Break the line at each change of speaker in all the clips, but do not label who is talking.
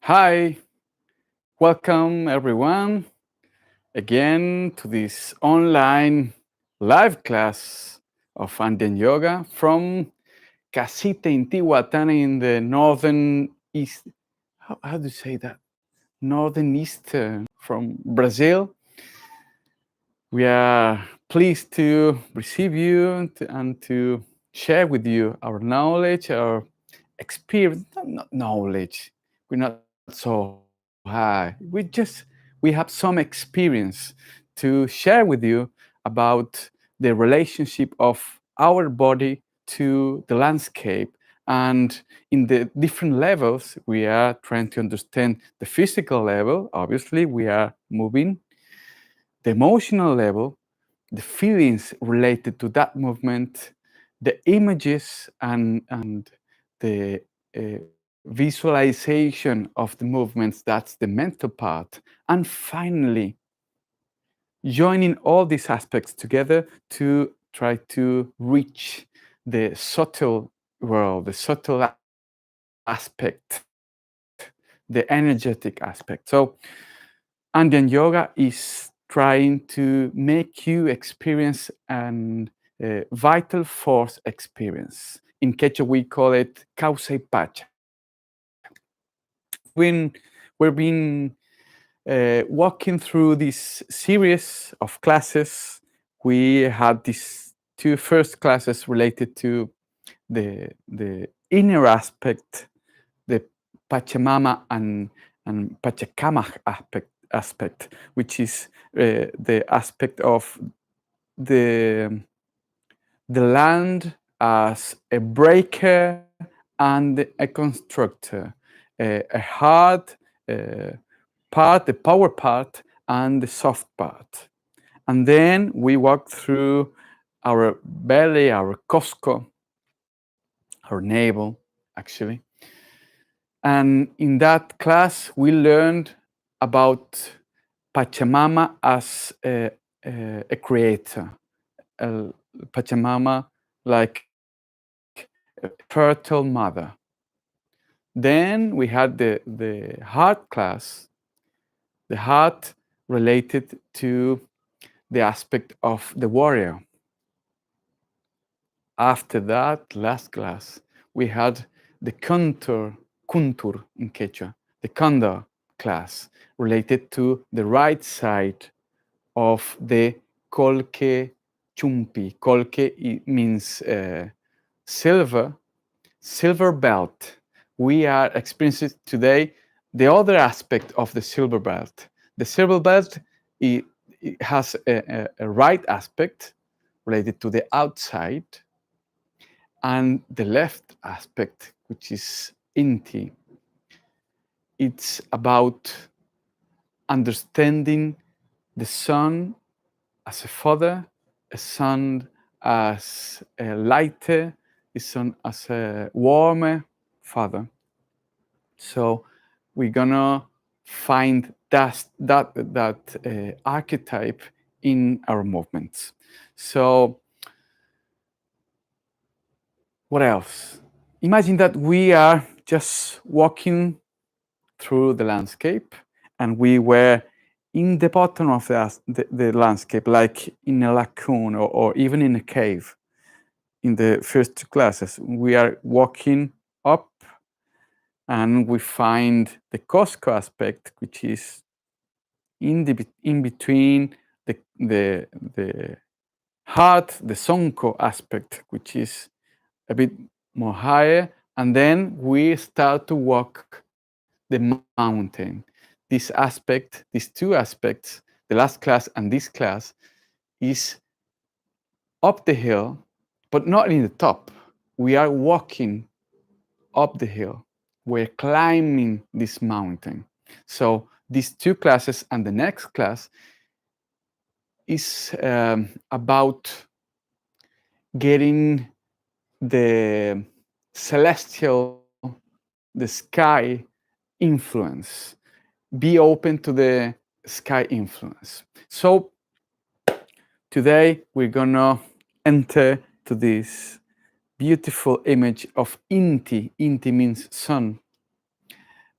Hi, welcome everyone again to this online live class of Andean yoga from Casita Inti in the northern east. How do you say that? Northern east from Brazil. We are pleased to receive you and to share with you our knowledge, our experience, not knowledge. We're not so high. We have some experience to share with you about the relationship of our body to the landscape. And in the different levels, we are trying to understand the physical level. Obviously, we are moving. The emotional level, the feelings related to that movement, the images and the visualization of the movements, that's the mental part. And finally, joining all these aspects together to try to reach the subtle world, the subtle aspect, the energetic aspect. So Andean yoga is trying to make you experience an vital force experience. In Quechua, we call it causa y pacha. We've been walking through this series of classes. We had these two first classes related to the inner aspect, the Pachamama and Pachacama aspect, which is the aspect of the land as a breaker and a constructor, a hard part, the power part, and the soft part. And then we walk through our belly, our cosco, our navel, actually. And in that class, we learned about Pachamama as a creator, Pachamama like a fertile mother. Then we had the heart class, the heart related to the aspect of the warrior. After that last class, we had the kuntur in Quechua, the condor class, related to the right side of the colque chumpi. Colque means silver belt. We are experiencing today the other aspect of the silver belt. The silver belt it has a right aspect related to the outside, and the left aspect, which is Inti. It's about understanding the sun as a father, a sun as a lighter, a sun as a warmer father. So we're gonna find that archetype in our movements. So what else? Imagine that we are just walking through the landscape and we were in the bottom of the landscape, like in a lagoon or even in a cave. In the first two classes, we are walking up and we find the Costco aspect, which is in between the heart, the Sonko aspect, which is a bit more higher, and then we start to walk the mountain. This aspect, these two aspects, the last class and this class, is up the hill, but not in the top. We are walking up the hill. We're climbing this mountain. So these two classes and the next class is about getting the celestial, the sky influence. Be open to the sky influence. So today we're gonna enter to this beautiful image of Inti. Inti means sun.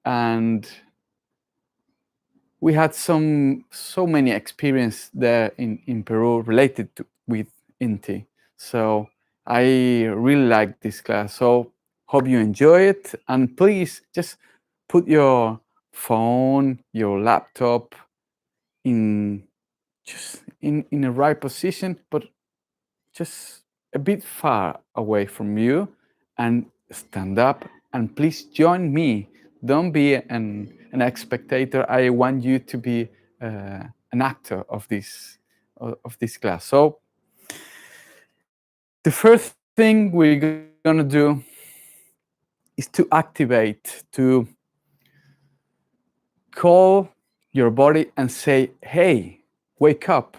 and we had so many experience there in Peru related with Inti. So I really like this class. So hope you enjoy it, and please just put your phone, your laptop in just in the right position, but just a bit far away from you, and stand up, and please join me. Don't be an spectator. I want you to be an actor of this class. So the first thing we're gonna do is to activate, to call your body and say, hey, wake up.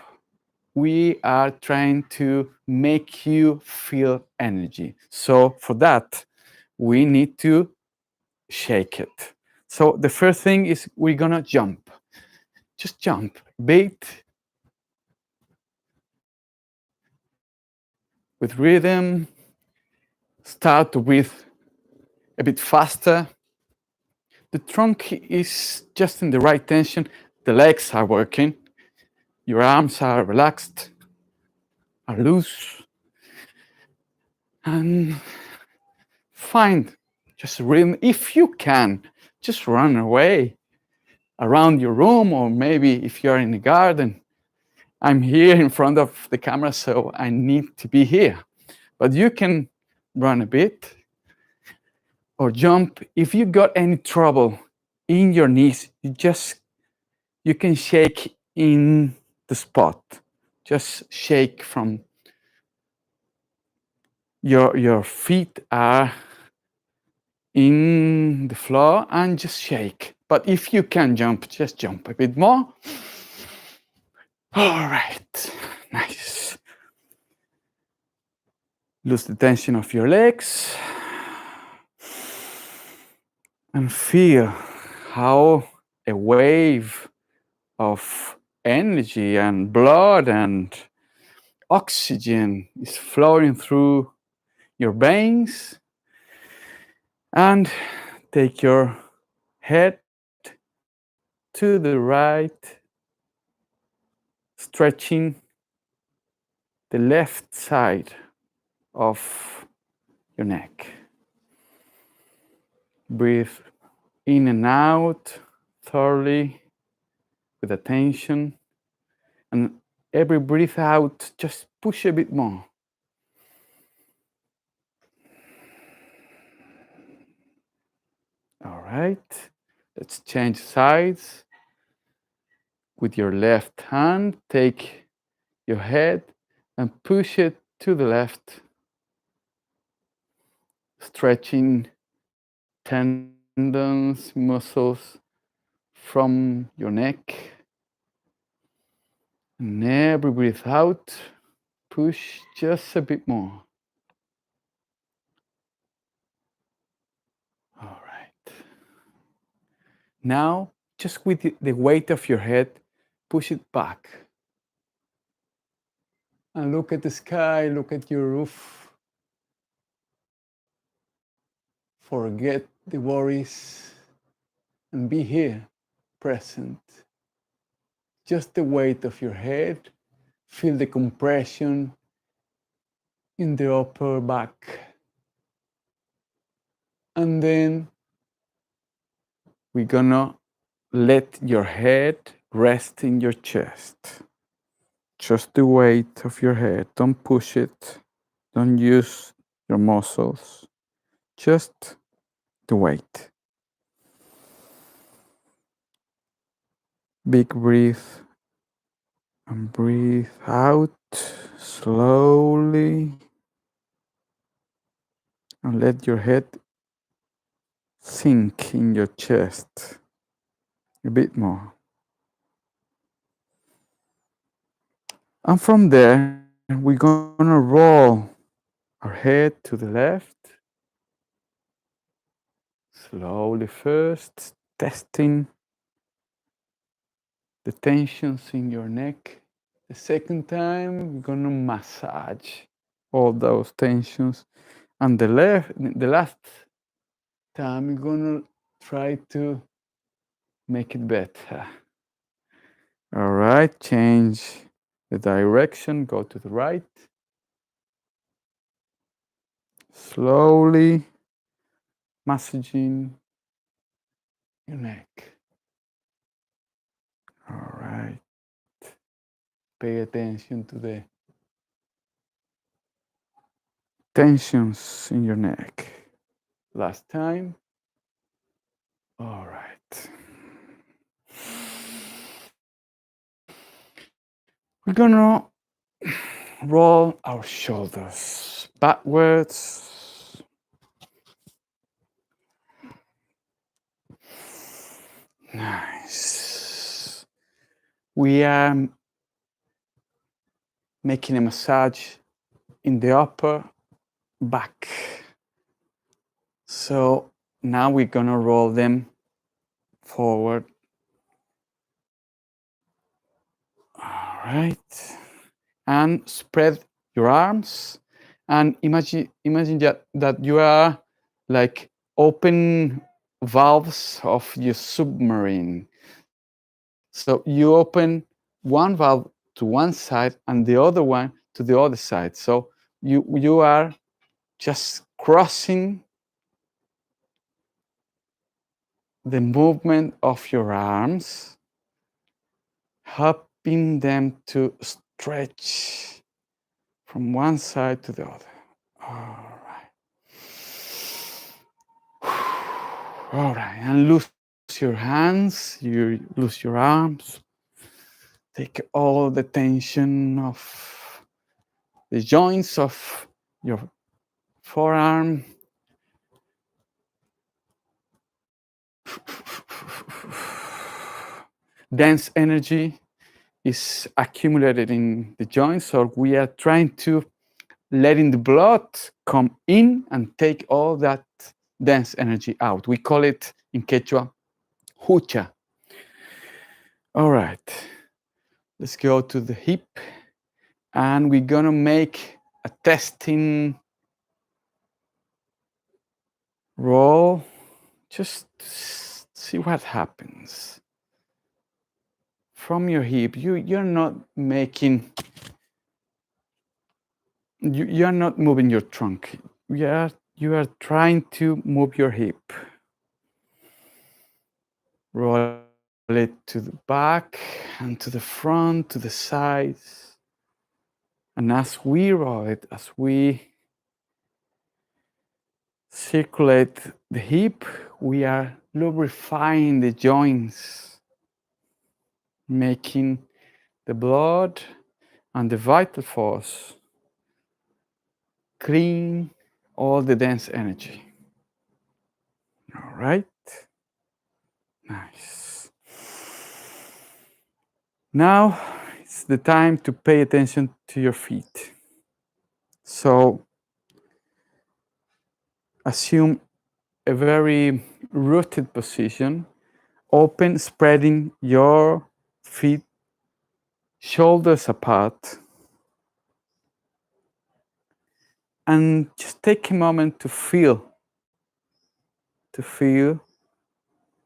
We are trying to make you feel energy. So for that, we need to shake it. So the first thing is we're gonna jump. Just jump, beat with rhythm. Start to breathe a bit faster. The trunk is just in the right tension. The legs are working. Your arms are relaxed, are loose. And find just rhythm. If you can, just run away around your room, or maybe if you're in the garden. I'm here in front of the camera, so I need to be here. But you can run a bit or jump. If you got any trouble in your knees, you can shake in the spot. Just shake from your feet are in the floor, and just shake. But if you can jump, just jump a bit more. All right, nice. Lose the tension of your legs and feel how a wave of energy and blood and oxygen is flowing through your veins. And take your head to the right, stretching the left side of your neck. Breathe in and out thoroughly with attention. And every breath out, just push a bit more. All right, let's change sides. With your left hand, take your head and push it to the left, stretching tendons, muscles from your neck. And every breath out, push just a bit more. All right. Now, just with the weight of your head, push it back. And look at the sky, look at your roof. Forget the worries and be here, present. Just the weight of your head. Feel the compression in the upper back. And then we're gonna let your head rest in your chest. Just the weight of your head. Don't push it. Don't use your muscles. Just the weight. Big breath. And breathe out slowly. And let your head sink in your chest a bit more. And from there, we're gonna roll our head to the left. Slowly first, testing the tensions in your neck. The second time, we're gonna massage all those tensions. And the last time, we're gonna try to make it better. All right, change the direction, go to the right. Slowly massaging your neck. All right. Pay attention to the tensions in your neck. Last time. All right. We're gonna roll our shoulders backwards. Nice. We are making a massage in the upper back. So now we're gonna roll them forward. All right. And spread your arms and imagine that you are like open valves of your submarine. So you open one valve to one side and the other one to the other side. So you are just crossing the movement of your arms, helping them to stretch from one side to the other. All right. All right, and loose your hands, you loose your arms. Take all the tension of the joints of your forearm. Dense energy is accumulated in the joints, so we are trying to letting the blood come in and take all that dense energy out. We call it in Quechua, hucha. All right, let's go to the hip and we're gonna make a testing roll. Just see what happens. From your hip, you're not making, you're not moving your trunk. You are trying to move your hip. Roll it to the back and to the front, to the sides. And as we roll it, as we circulate the hip, we are lubrifying the joints, making the blood and the vital force clean all the dense energy. All right. Nice. Now it's the time to pay attention to your feet. So assume a very rooted position, open, spreading your feet, shoulders apart, and just take a moment to feel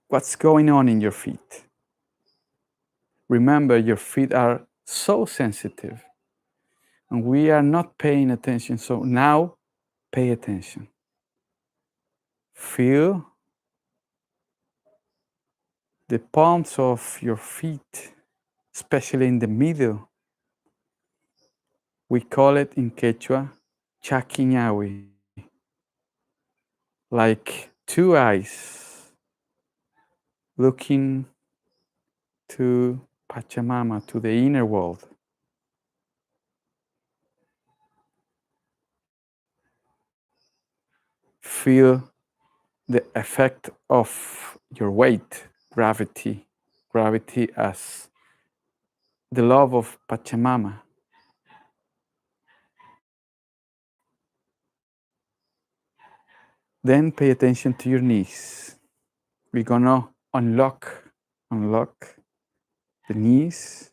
what's going on in your feet. Remember, your feet are so sensitive and we are not paying attention. So now pay attention. Feel the palms of your feet, especially in the middle. We call it in Quechua, chaquiñawi, like two eyes looking to Pachamama, to the inner world. Feel the effect of your weight, gravity as the love of Pachamama. Then pay attention to your knees. We're gonna unlock the knees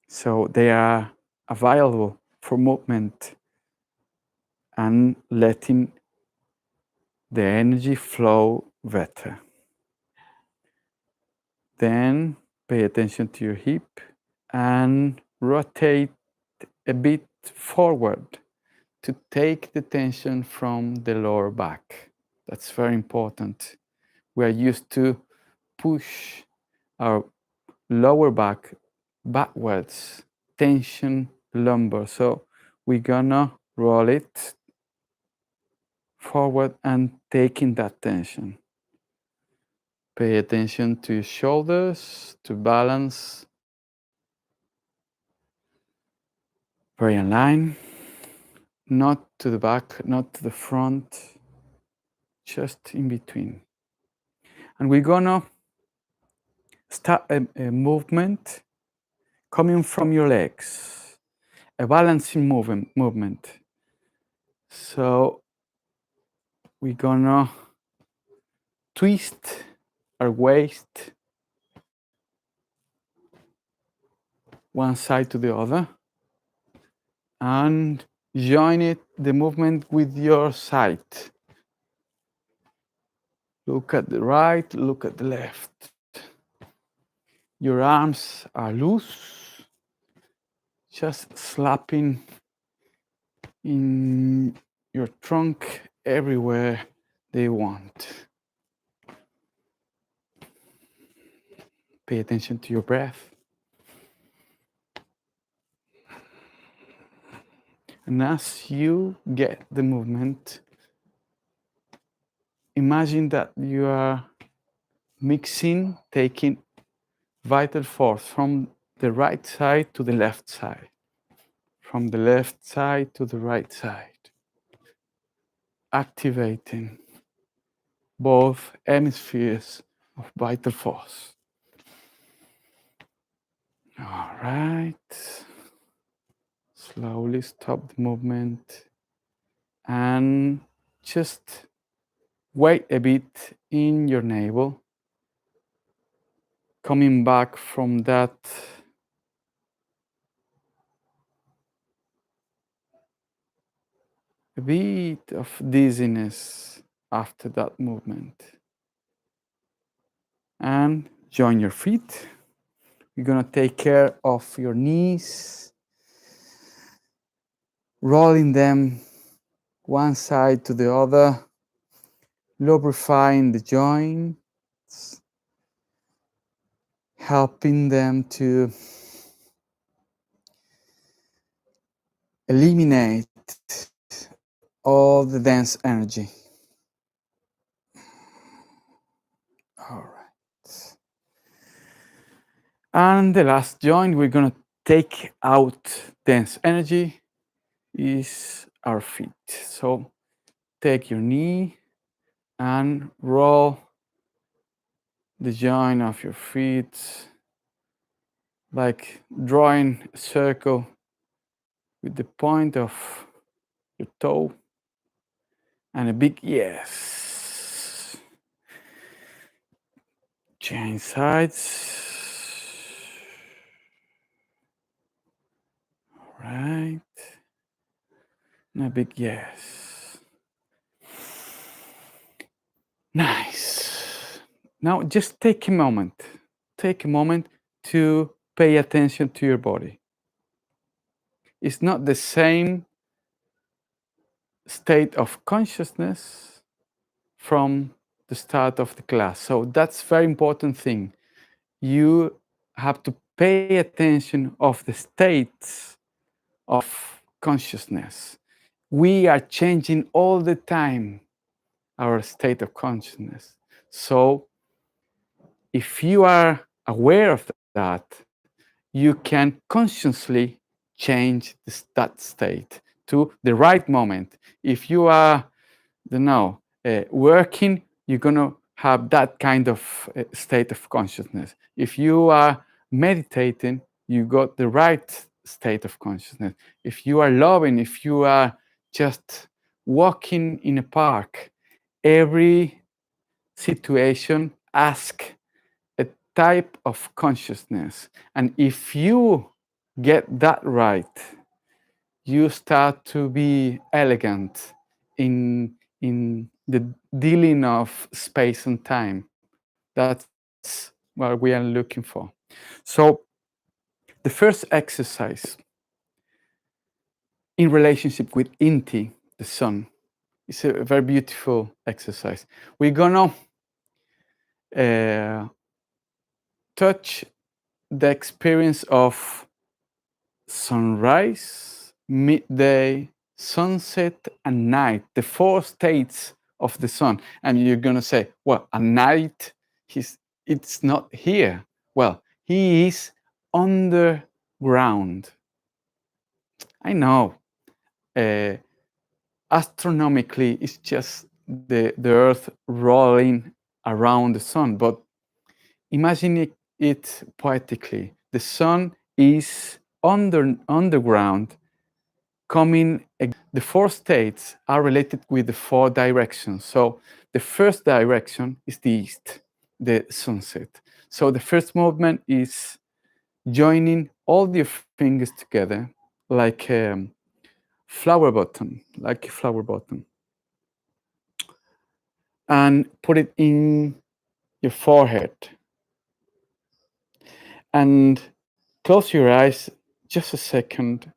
so they are available for movement and letting the energy flow better. Then pay attention to your hip and rotate a bit forward to take the tension from the lower back. That's very important. We are used to push our lower back backwards, tension lumbar. So we're gonna roll it forward and taking that tension. Pay attention to your shoulders, to balance. Very in line, not to the back, not to the front, just in between. And we're gonna start a movement coming from your legs, a balancing movement. So we're gonna twist our waist one side to the other and join the movement with your side. Look at the right, look at the left. Your arms are loose, just slapping in your trunk everywhere they want. Pay attention to your breath. And as you get the movement, imagine that you are mixing, taking vital force from the right side to the left side, from the left side to the right side, activating both hemispheres of vital force. All right. Slowly stop the movement and just wait a bit in your navel, coming back from that a bit of dizziness after that movement. And join your feet. You're gonna take care of your knees, rolling them one side to the other, lubrifying the joints, helping them to eliminate all the dense energy. All right. And the last joint we're gonna take out dense energy is our feet. So take your knee and roll the joint of your feet, like drawing a circle with the point of your toe and a big yes. Change sides. All right. And a big yes. Nice. Now just take a moment. Take a moment to pay attention to your body. It's not the same state of consciousness from the start of the class. So that's very important thing. You have to pay attention of the states of consciousness. We are changing all the time our state of consciousness. So if you are aware of that, you can consciously change that state to the right moment. If you are, working, you're gonna have that kind of state of consciousness. If you are meditating, you got the right state of consciousness. If you are loving, if you are just walking in a park, every situation asks a type of consciousness. And if you get that right, you start to be elegant in the dealing of space and time. That's what we are looking for. So the first exercise in relationship with Inti, the sun, is a very beautiful exercise. We're gonna touch the experience of sunrise, midday, sunset, and night, the four states of the sun. And you're gonna say, well, at night, it's not here. Well, he is underground. I know. Astronomically, it's just the Earth rolling around the sun, but imagine it poetically. The sun is underground, coming. The four states are related with the four directions. So the first direction is the east, the sunset. So the first movement is joining all your fingers together like a flower button, and put it in your forehead. And close your eyes just a second.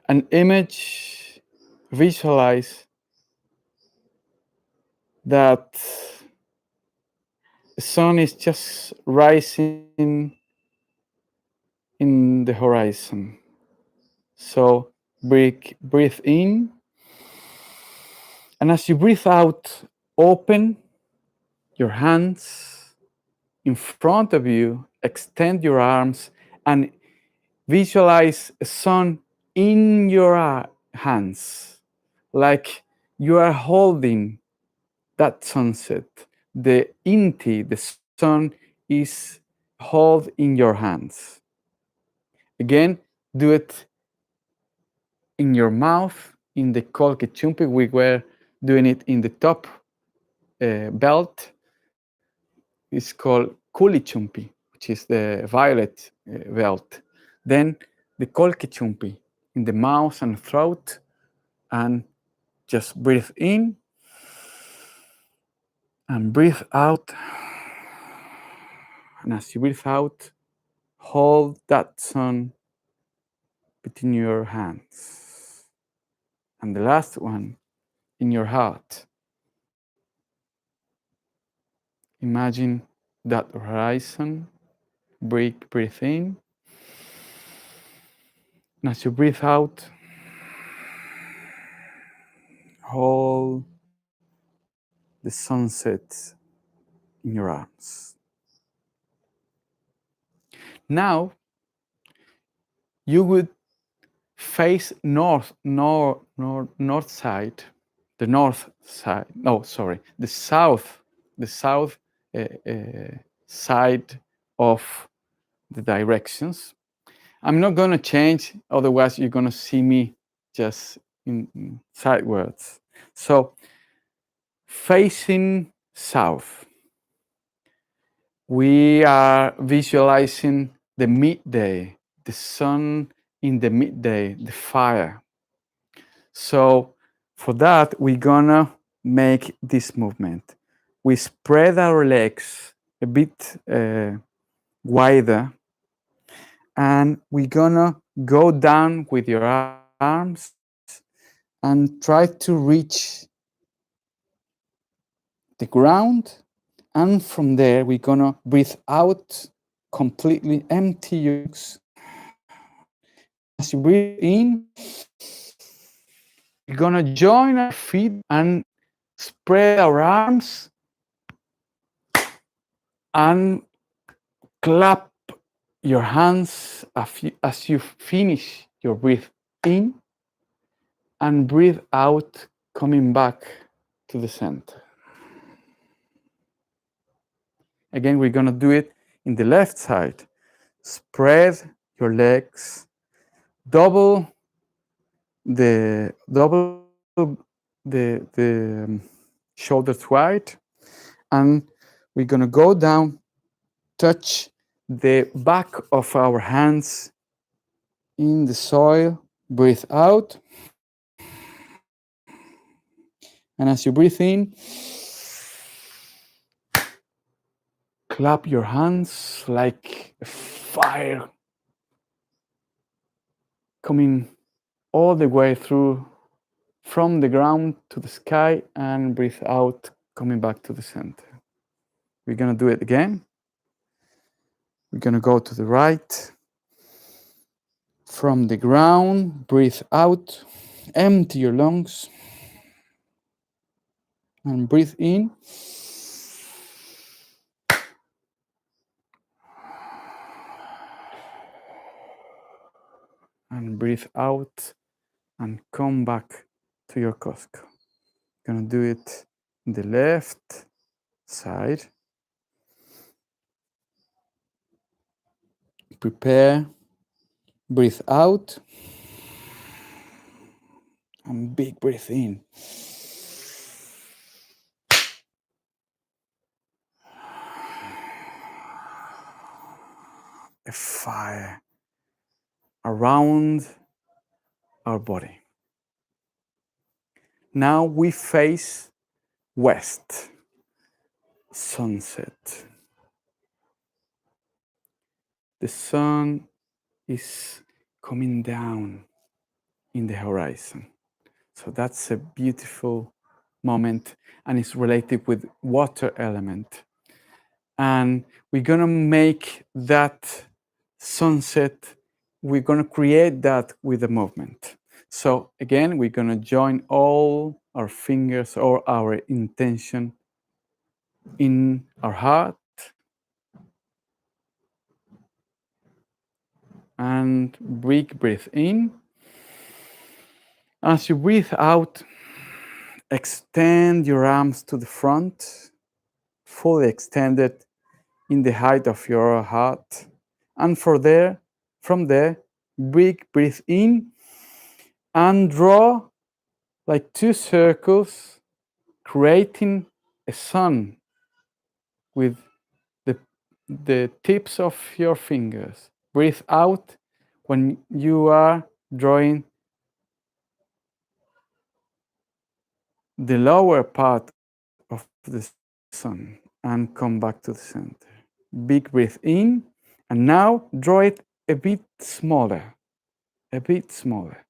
An image, visualize that the sun is just rising in the horizon. So breathe in, and as you breathe out, open your hands in front of you, extend your arms, and visualize a sun in your hands, like you are holding that sunset. The Inti, the sun, is held in your hands. Again, do it in your mouth, in the kolkechumpi. We were doing it in the top belt. It's called kulichumpi, which is the violet belt. Then the kolkechumpi in the mouth and throat, and just breathe in and breathe out. And as you breathe out, hold that sun between your hands. And the last one, in your heart. Imagine that horizon. Breathe in. And as you breathe out, hold the sunset in your arms. Now, you would face north side, the north side. No, sorry, the south side of the directions. I'm not going to change, otherwise you're going to see me just in sideways. So, facing south, we are visualizing the midday, the sun in the midday, the fire. So for that, we're gonna make this movement. We spread our legs a bit wider, and we're gonna go down with your arms and try to reach the ground. And from there, we're gonna breathe out completely, empty your lungs. And as you breathe in, we're gonna join our feet and spread our arms and clap your hands as you finish your breath in and breathe out, coming back to the center. Again, we're gonna do it in the left side. Spread your legs, double the shoulders wide, and we're gonna go down, touch the back of our hands in the soil, breathe out, and as you breathe in, Clap your hands like a fire coming all the way through from the ground to the sky, and breathe out, coming back to the center. We're gonna do it again. We're gonna go to the right. From the ground, breathe out, empty your lungs, and breathe in. And breathe out and come back to your Costco. Gonna do it in the left side. Prepare, breathe out, and big breath in. A fire around our body. Now we face west, sunset. The sun is coming down in the horizon. So that's a beautiful moment, and it's related with water element. And we're gonna make that sunset, we're gonna create that with a movement. So again, we're gonna join all our fingers or our intention in our heart, and big breath in. As you breathe out, extend your arms to the front, fully extended in the height of your heart. And from there, big breath in and draw like two circles, creating a sun with the tips of your fingers. Breathe out when you are drawing the lower part of the sun and come back to the center. Big breath in, and now draw it a bit smaller, a bit smaller.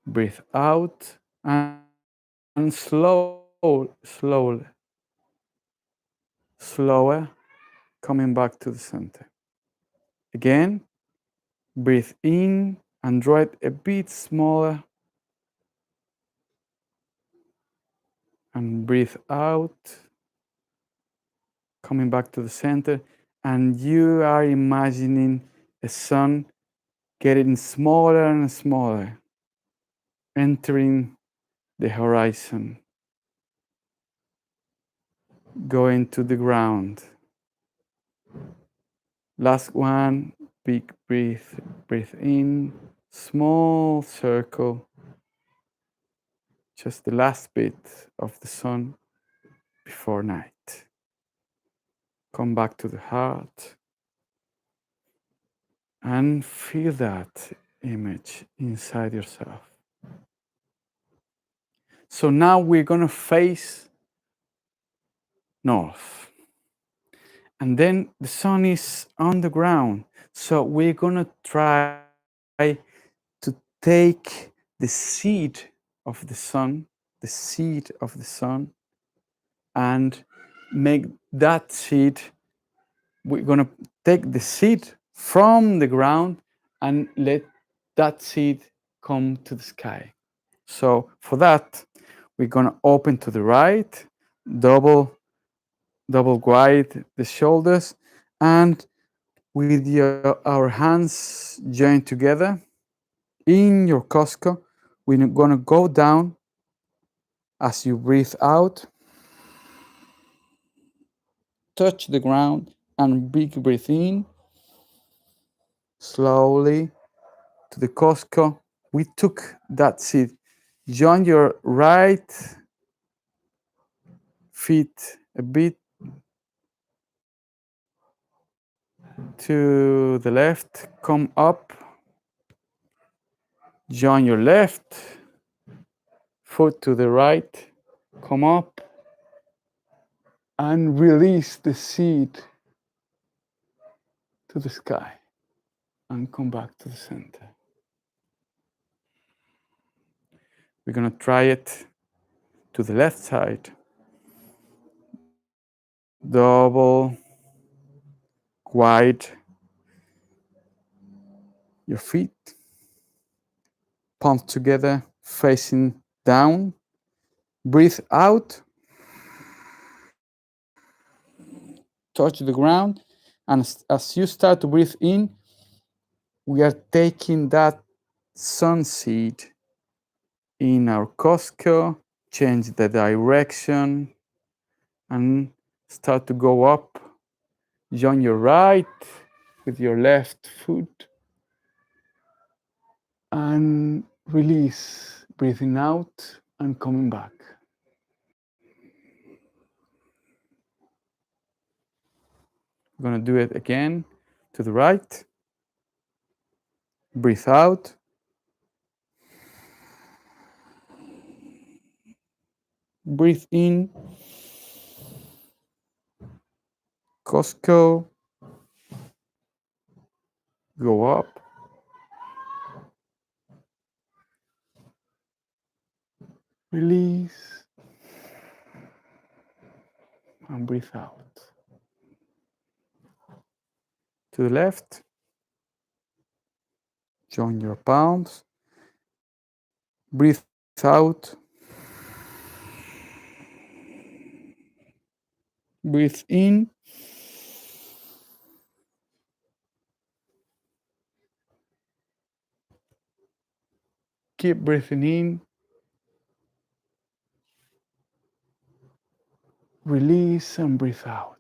Breathe out and slower, coming back to the center. Again, breathe in and draw it a bit smaller, and breathe out, coming back to the center. And you are imagining a sun getting smaller and smaller, entering the horizon, going to the ground. Last one, big breathe in, small circle, just the last bit of the sun before night. Come back to the heart and feel that image inside yourself. So now we're gonna face north. And then the sun is on the ground. So we're gonna try to take the seed of the sun, and make that seed, we're gonna take the seed from the ground and let that seed come to the sky. So for that, we're gonna open to the right, double wide the shoulders, and with our hands joined together in your Costco, we're gonna go down as you breathe out, touch the ground, and big breathe in, slowly to the Costco. We took that seat. Join your right feet a bit to the left, come up, join your left foot to the right, come up, and release the seed to the sky and come back to the center. We're going to try it to the left side. Double, wide your feet, palms together, facing down. Breathe out, touch the ground, and as you start to breathe in, we are taking that sun seed in our Costco, change the direction, and start to go up. Join your right with your left foot, and release, breathing out and coming back. We're going to do it again to the right. Breathe out. Breathe in. Costco. Go up. Release. And breathe out. To the left. Join your palms. Breathe out. Breathe in. Keep breathing in. Release and breathe out.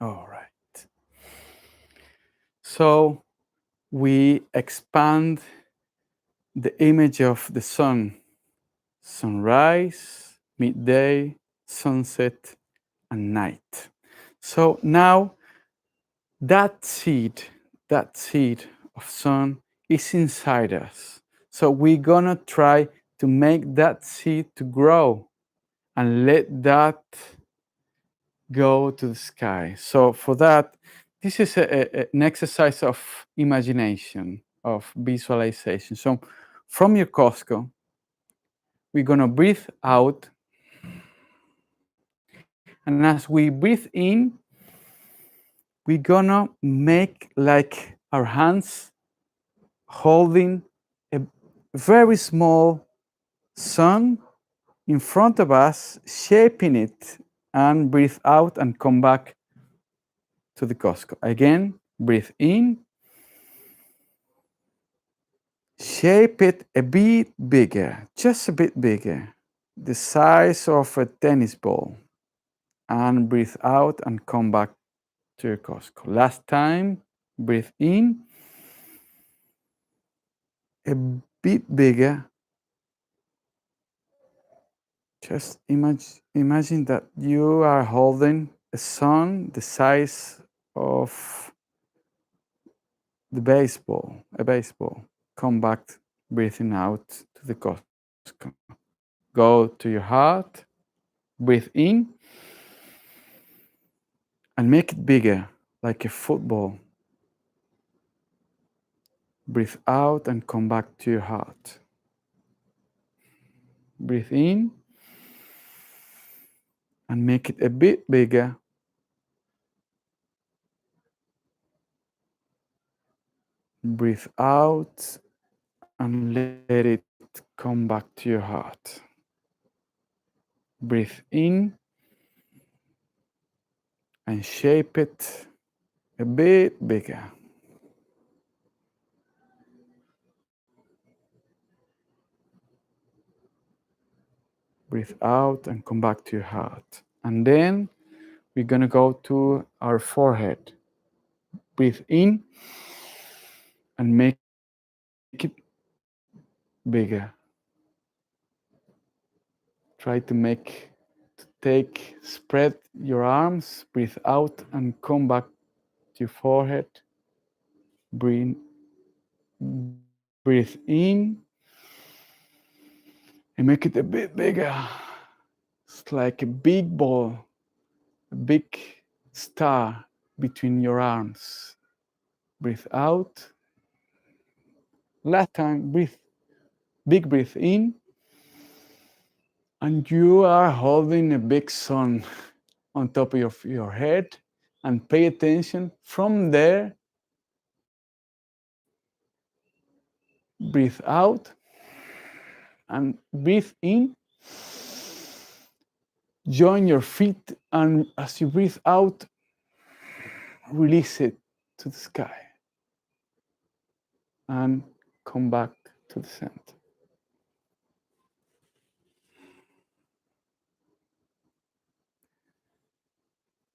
All right. So we expand the image of the sun. Sunrise, midday, sunset, and night. So now that seed of sun is inside us. So we're gonna try to make that seed to grow and let that go to the sky. So for that, this is an exercise of imagination, of visualization. So from your Costco, we're gonna breathe out. And as we breathe in, we're gonna make like our hands holding a very small sun in front of us, shaping it, and breathe out and come back to the Costco. Again, breathe in, shape it a bit bigger, just a bit bigger, the size of a tennis ball, and breathe out and come back to your Costco. Last time, breathe in, a bit bigger. Just imagine that you are holding a sun the size of a baseball. Come back, breathing out to the Costco. Go to your heart, breathe in, and make it bigger, like a football. Breathe out and come back to your heart. Breathe in, and make it a bit bigger. Breathe out and let it come back to your heart. Breathe in and shape it a bit bigger. Breathe out and come back to your heart. And then we're going to go to our forehead. Breathe in and make it bigger. Try to spread your arms, breathe out and come back to your forehead. Breathe in and make it a bit bigger. It's like a big ball, a big star between your arms. Breathe out. Last time, breathe. Big breath in. And you are holding a big sun on top of your head. And pay attention. From there, breathe out. And breathe in. Join your feet. And as you breathe out, release it to the sky. And come back to the center.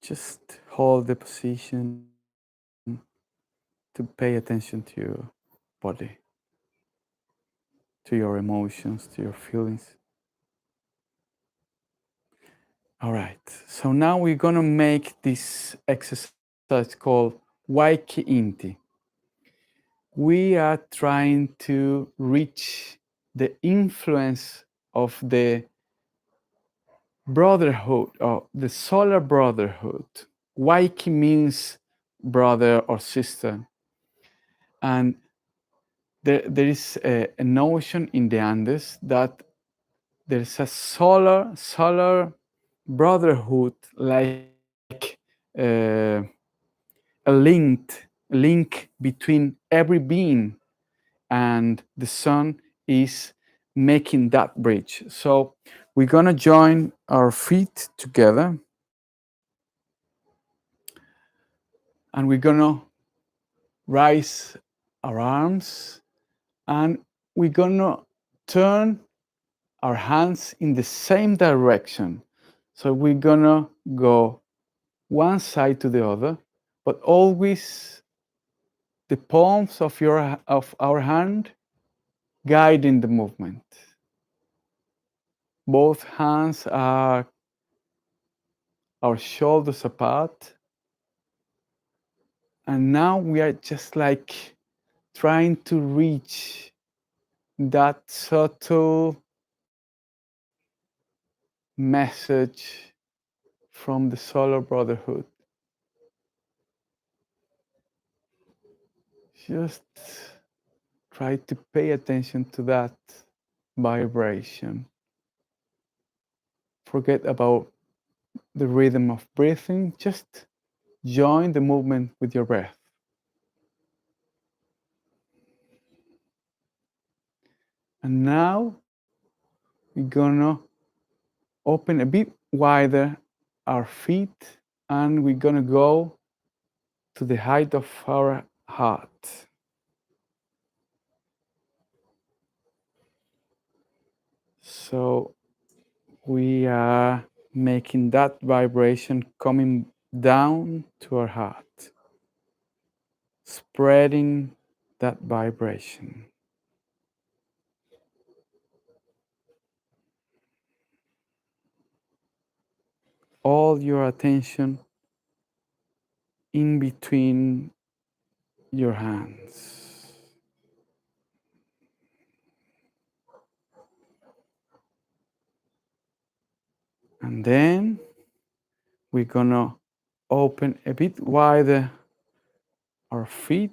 Just hold the position to pay attention to your body, to your emotions, to your feelings. All right, so now we're gonna make this exercise called Waiki Inti. We are trying to reach the influence of the brotherhood, or the solar brotherhood. Waiki means brother or sister. And there is a notion in the Andes that there's a solar brotherhood, like a link between every being, and the sun is making that bridge. So we're gonna join our feet together, and we're gonna raise our arms, and we're gonna turn our hands in the same direction. So we're gonna go one side to the other, but always the palms of our hand guiding the movement. Both hands are our shoulders apart. And now we are just like trying to reach that subtle message from the solar brotherhood. Just try to pay attention to that vibration. Forget about the rhythm of breathing. Just join the movement with your breath. And now we're gonna open a bit wider our feet, and we're gonna go to the height of our heart. So we are making that vibration coming down to our heart, spreading that vibration. All your attention in between your hands. And then we're gonna open a bit wider our feet,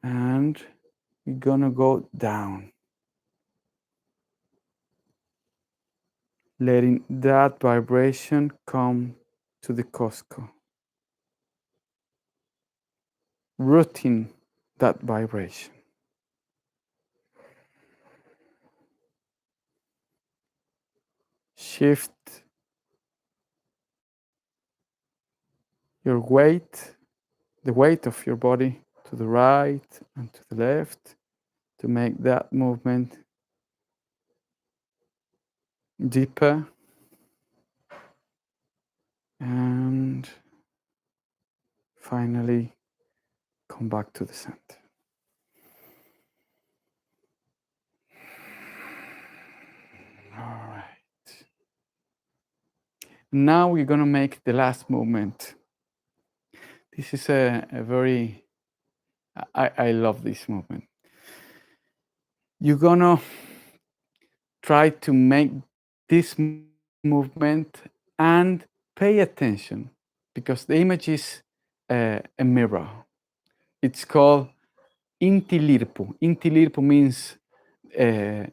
and we're gonna go down, letting that vibration come to the Costco, rooting that vibration. Shift your weight, the weight of your body, to the right and to the left to make that movement deeper. And finally, come back to the center. All right. Now we're going to make the last movement. This is a very, I love this movement. you're gonna try to make this movement and pay attention because the image is a mirror. It's called Inti. Inti means a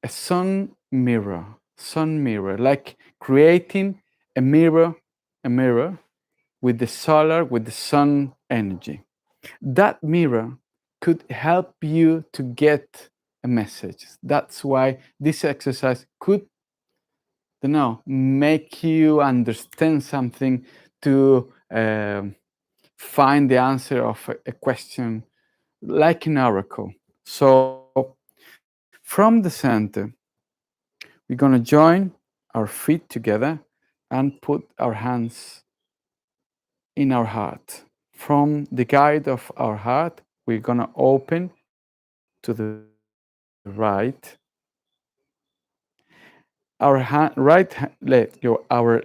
sun mirror, like creating a mirror with the solar, with the sun energy. That mirror could help you to get a message. That's why this exercise could, you know, make you understand something, to find the answer of a question, like an oracle. So from the center, we're going to join our feet together and put our hands in our heart. From the guide of our heart, we're going to open to the right. Our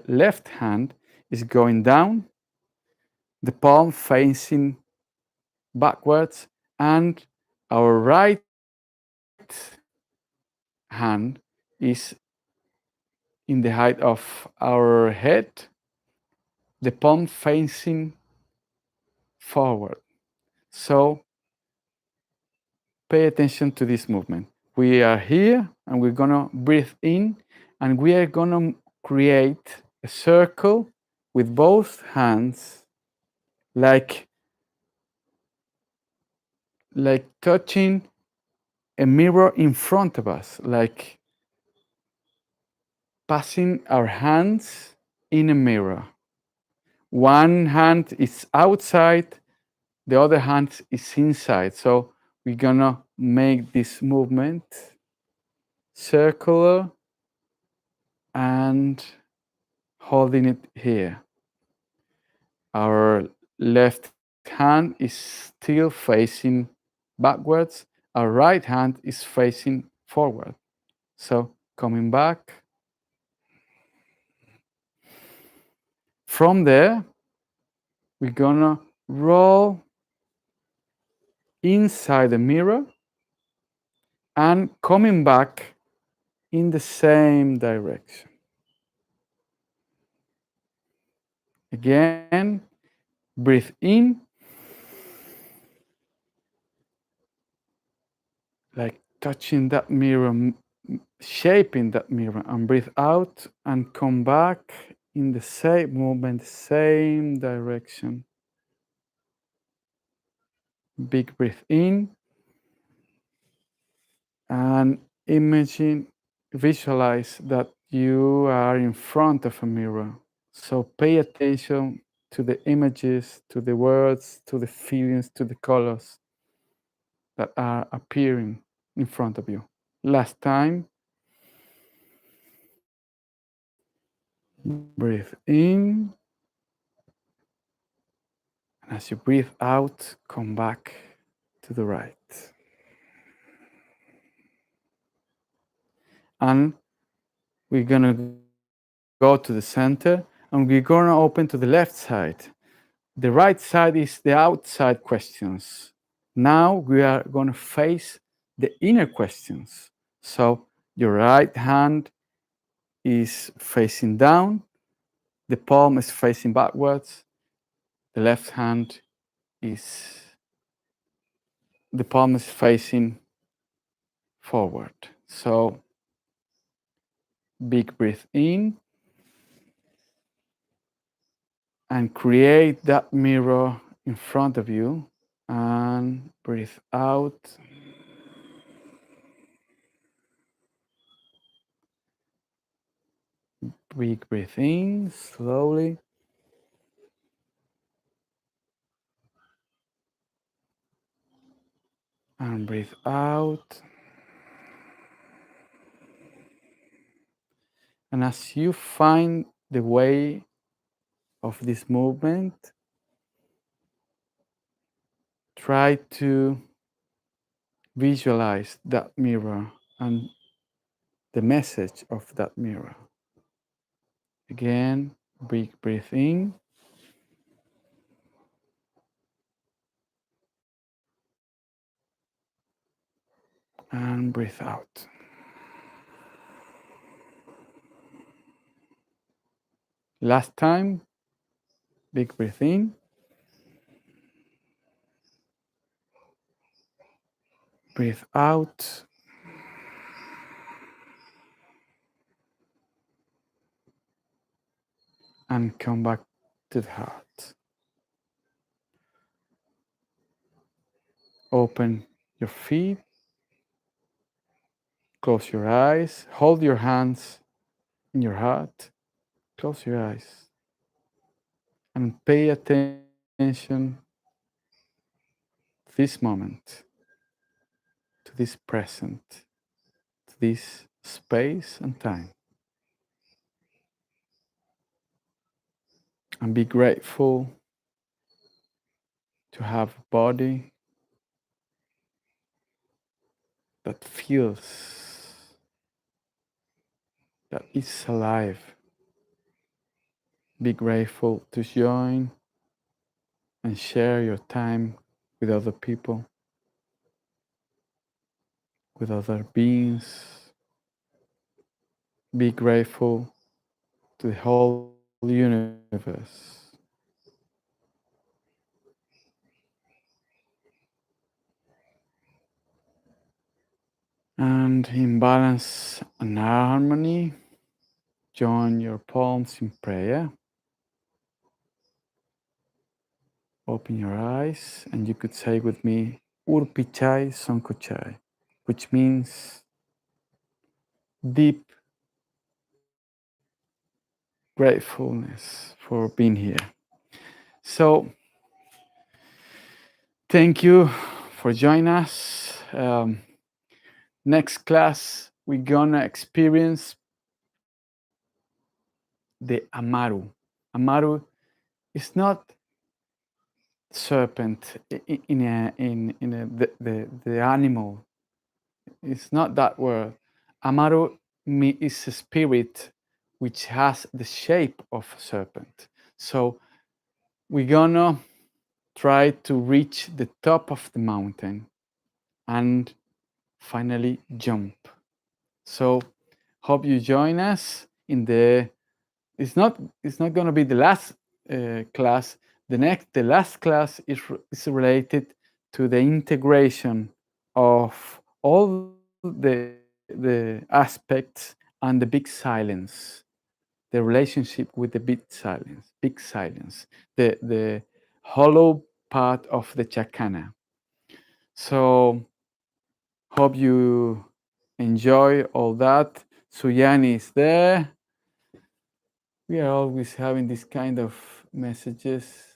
left hand is going down, the palm facing backwards, and our right hand is in the height of our head, the palm facing forward. So pay attention to this movement. We are here and we're gonna breathe in, and we are gonna create a circle with both hands, like touching a mirror in front of us, like passing our hands in a mirror. One hand is outside, the other hand is inside. So we're gonna make this movement circular and holding it here. Our left hand is still facing backwards. Our right hand is facing forward. So coming back. From there, we're gonna roll inside the mirror and coming back in the same direction. Again, breathe in, like touching that mirror, shaping that mirror, and breathe out and come back in the same movement, same direction. Big breath in and imagine, visualize that you are in front of a mirror. So pay attention to the images, to the words, to the feelings, to the colors that are appearing in front of you. Last time, breathe in. And as you breathe out, come back to the right. And we're gonna go to the center and we're gonna open to the left side. The right side is the outside questions. Now we are gonna face the inner questions. So your right hand is facing down, the palm is facing backwards, the left hand is, the palm is facing forward. So big breath in and create that mirror in front of you, and breathe out. Big breath in slowly. And breathe out. And as you find the way of this movement, try to visualize that mirror and the message of that mirror. Again, big breath in. And breathe out. Last time, big breath in. Breathe out. And come back to the heart. Open your feet. Close your eyes. Hold your hands in your heart. Close your eyes. And pay attention to this moment, to this present, to this space and time. And be grateful to have a body that feels, that is alive. Be grateful to join and share your time with other people, with other beings. Be grateful to the whole universe. And in balance and harmony, join your palms in prayer. Open your eyes, and you could say with me, Urpichai Sankochai, which means deep gratefulness for being here. So, thank you for joining us. Next class, we're gonna experience the Amaru. Amaru is not serpent the animal. It's not that word. Amaru is a spirit which has the shape of a serpent. So we're gonna try to reach the top of the mountain and finally jump. So hope you join us in the. It's not gonna be the last class. The last class is related to the integration of all the aspects and the big silence, the relationship with the big silence, the hollow part of the chakana. So hope you enjoy all that. Suyani is there. We are always having this kind of messages.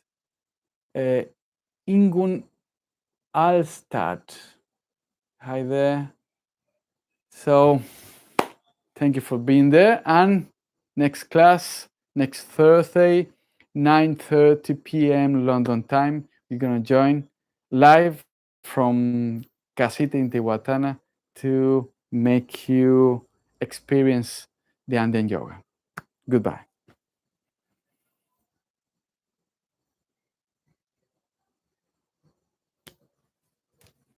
Ingun Alstad. Hi there. So thank you for being there. And next class, next Thursday, 9:30 p.m. London time, we're gonna join live from Casita in Tehuatana to make you experience the Andean yoga. Goodbye.